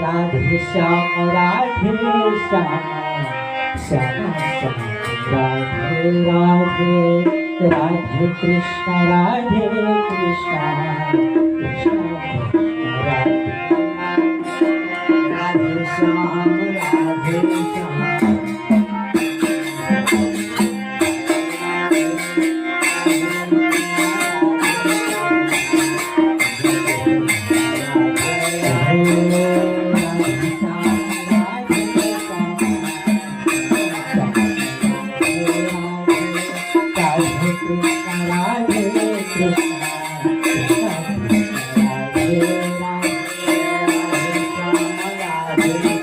Radhe Shyam Radhe Shyam Shyam Shyam Radhe Radhe Radhe Krishna Radhe Krishna Krishna Radhe Shyam Radhe Shyam Thank you.